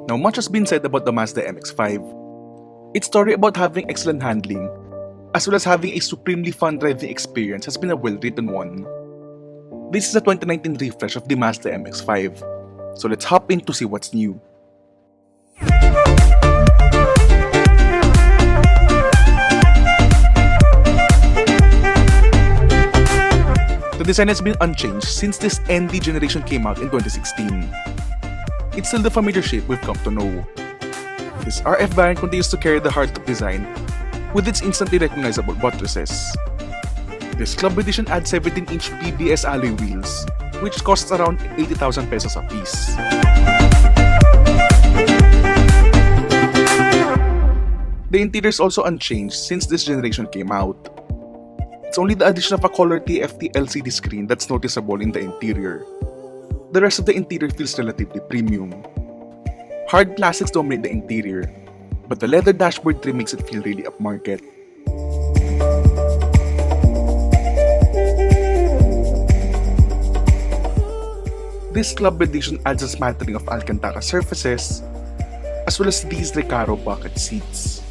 Now, much has been said about the Mazda MX-5. Its story about having excellent handling, as well as having a supremely fun driving experience, has been a well-written one. This is a 2019 refresh of the Mazda MX-5, so let's hop in to see what's new. The design has been unchanged since this ND generation came out in 2016. It's still the familiar shape we've come to know. This RF variant continues to carry the heart of design with its instantly recognizable buttresses. This Club Edition adds 17-inch PBS alloy wheels, which costs around 80,000 pesos a piece. The interior is also unchanged since this generation came out. It's only the addition of a color TFT LCD screen that's noticeable in the interior. The rest of the interior feels relatively premium. Hard plastics dominate the interior, but the leather dashboard trim makes it feel really upmarket. This Club Edition adds a smattering of Alcantara surfaces, as well as these Recaro bucket seats.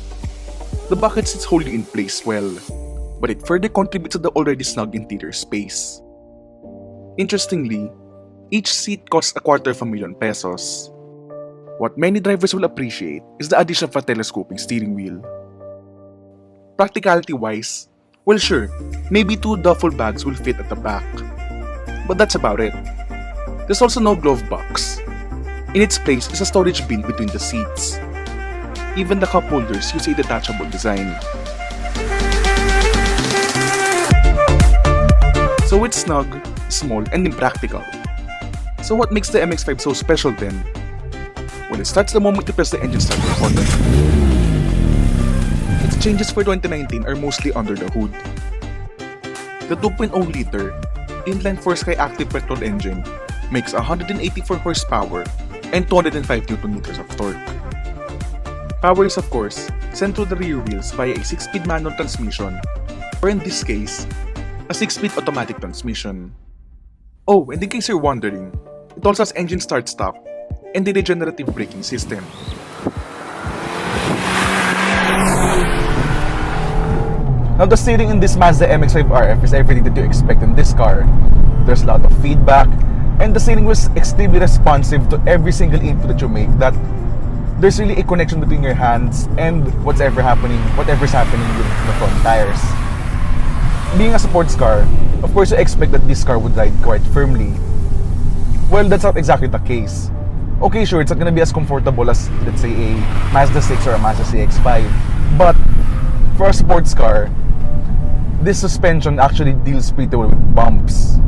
The bucket seats hold you in place well, but it further contributes to the already snug interior space. Interestingly, each seat costs ₱250,000 pesos. What many drivers will appreciate is the addition of a telescoping steering wheel. Practicality-wise, well sure, maybe 2 duffel bags will fit at the back. But that's about it. There's also no glove box. In its place is a storage bin between the seats. Even the cup holders use a detachable design. So it's snug, small, and impractical. So what makes the MX-5 so special then? Well, it starts the moment you press the engine start button. Its changes for 2019 are mostly under the hood. The 2.0-liter inline 4-sky active petrol engine makes 184 horsepower and 205 Nm of torque. Power is of course sent through the rear wheels via a 6-speed manual transmission, or in this case, a 6-speed automatic transmission. Oh, and in case you're wondering, it also has engine start-stop and a regenerative braking system. Now the steering in this Mazda MX-5 RF is everything that you expect in this car. There's a lot of feedback, and the steering was extremely responsive to every single input that you make, that there's really a connection between your hands and whatever's happening with the front tires. Being a sports car, of course you expect that this car would ride quite firmly. Well, that's not exactly the case. Okay, sure, it's not gonna be as comfortable as, let's say, a Mazda 6 or a Mazda CX-5. But for a sports car, this suspension actually deals pretty well with bumps.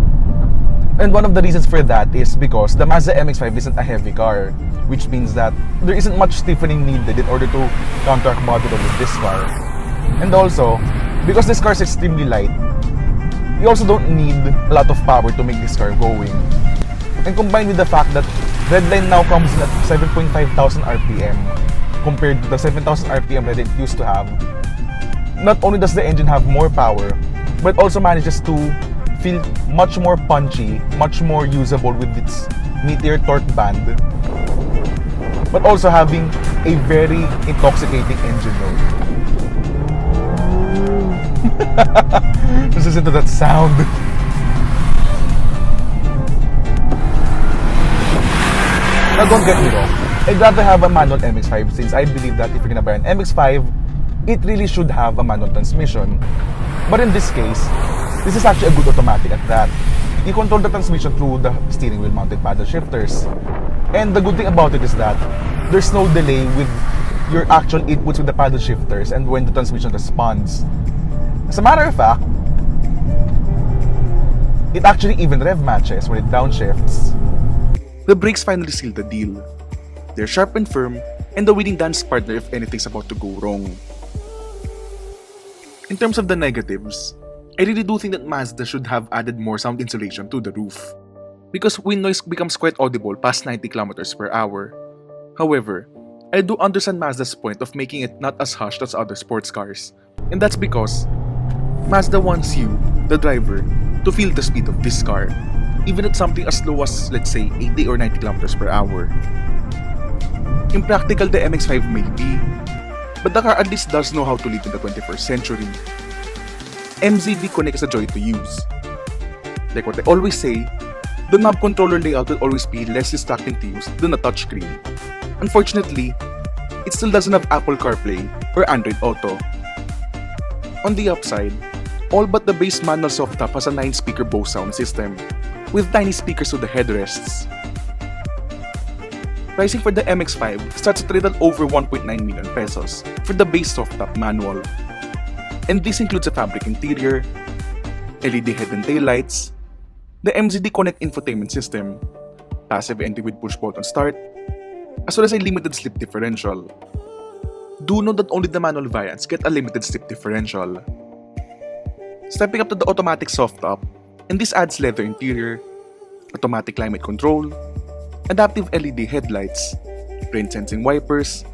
And one of the reasons for that is because the Mazda MX-5 isn't a heavy car, which means that there isn't much stiffening needed in order to counteract modulo with this car. And also, because this car is extremely light, you also don't need a lot of power to make this car going. And combined with the fact that redline now comes in at 7,500 RPM compared to the 7,000 RPM that it used to have, not only does the engine have more power, but also manages to feel much more punchy, much more usable with its meteor torque band, but also having a very intoxicating engine note. Just listen to that sound. Now don't get me wrong, I'd rather have a manual MX-5 since I believe that if you're gonna buy an MX-5, it really should have a manual transmission. But in this case, this is actually a good automatic at that. You control the transmission through the steering wheel mounted paddle shifters. And the good thing about it is that there's no delay with your actual inputs with the paddle shifters and when the transmission responds. As a matter of fact, it actually even rev matches when it downshifts. The brakes finally seal the deal. They're sharp and firm, and the winning dance partner if anything's about to go wrong. In terms of the negatives, I really do think that Mazda should have added more sound insulation to the roof, because wind noise becomes quite audible past 90 km/h. However, I do understand Mazda's point of making it not as hushed as other sports cars, and that's because Mazda wants you, the driver, to feel the speed of this car, even at something as low as, let's say, 80 or 90 km/h. Impractical the MX-5 may be, but the car at least does know how to live in the 21st century. MZD Connect is a joy to use. Like what I always say, the knob controller layout will always be less distracting to use than a touchscreen. Unfortunately, it still doesn't have Apple CarPlay or Android Auto. On the upside, all but the base manual soft top has a 9-speaker Bose sound system, with tiny speakers to the headrests. Pricing for the MX-5 starts at a little over 1.9 million pesos for the base soft top manual. And this includes a fabric interior, LED head and tail lights, the MZD Connect infotainment system, passive entry with push button start, as well as a limited slip differential. Do note that only the manual variants get a limited slip differential. Stepping up to the automatic soft top, and this adds leather interior, automatic climate control, adaptive LED headlights, rain sensing wipers,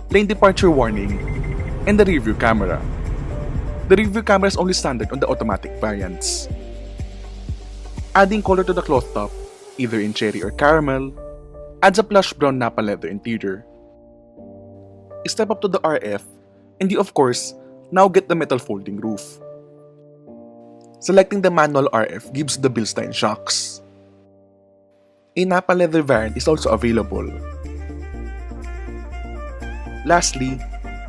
lane departure warning, and the rear view camera. The rear view camera is only standard on the automatic variants. Adding color to the cloth top, either in cherry or caramel, adds a plush brown Napa leather interior. Step up to the RF, and you of course now get the metal folding roof. Selecting the manual RF gives the Bilstein shocks. A Napa leather variant is also available. Lastly,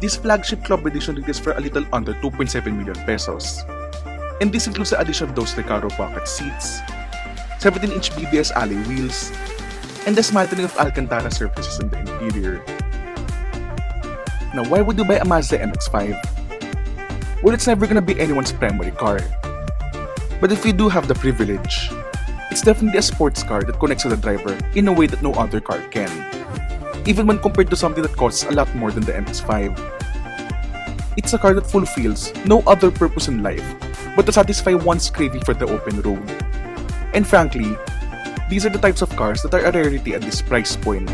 this flagship club edition retails for a little under 2.7 million pesos. And this includes the addition of those Recaro pocket seats, 17-inch BBS alloy wheels, and the smattering of Alcantara surfaces in the interior. Now, why would you buy a Mazda MX-5? Well, it's never gonna be anyone's primary car. But if you do have the privilege, it's definitely a sports car that connects with the driver in a way that no other car can, even when compared to something that costs a lot more than the MX-5. It's a car that fulfills no other purpose in life but to satisfy one's craving for the open road. And frankly, these are the types of cars that are a rarity at this price point.